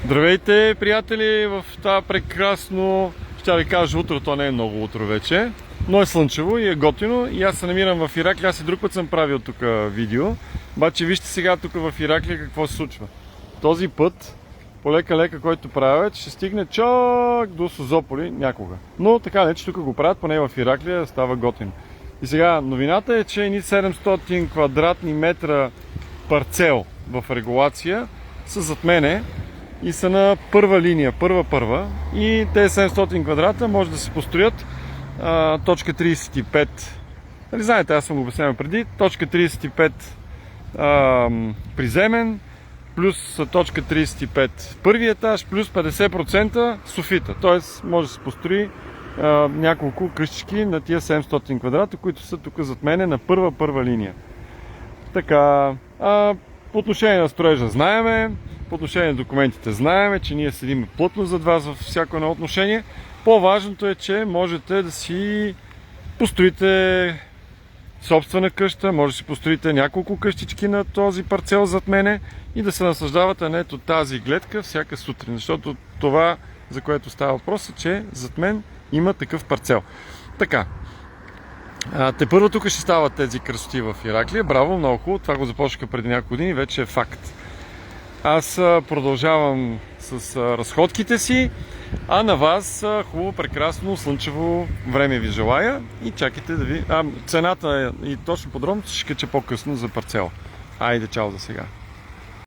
Здравейте, приятели, в това прекрасно, ще ви кажа утро, то не е много утро вече, но е слънчево и е готино и аз се намирам в Ираклия. Аз и друг път съм правил тук видео, обаче вижте сега тук в Ираклия какво се случва. Този път, полека-лека, който правят, ще стигне чак до Созополи някога. Но така не, че тук го правят, поне в Ираклия става готино. И сега новината е, че едни 700 квадратни метра парцел в регулация са зад мене и са на първа линия, първа. И тези 700 квадрата може да се построят точка 35. Нали знаете, аз съм го обяснявал преди. Точка 35 приземен, плюс точка 35 първи етаж, плюс 50% софита. Тоест може да се построи няколко къщички на тия 700 квадрата, които са тук зад мене на първа линия. Така, по отношение на строежа знаеме, по отношение на документите знаеме, че ние седим плътно зад вас във всяко едно отношение. По-важното е, че можете да си построите собствена къща, може да си построите няколко къщички на този парцел зад мене и да се наслаждавате на ето тази гледка всяка сутрин. Защото това, за което става въпрос, е, че зад мен има такъв парцел. Така. Тепърво тук ще стават тези красоти в Ираклия. Браво, много хубаво. Това го започнаха преди няколко години, вече е факт. Аз продължавам с разходките си, а на вас хубаво, прекрасно, слънчево време ви желая и чакайте да ви... цената и точно подробно ще кача по-късно за парцела. Айде, чао за сега.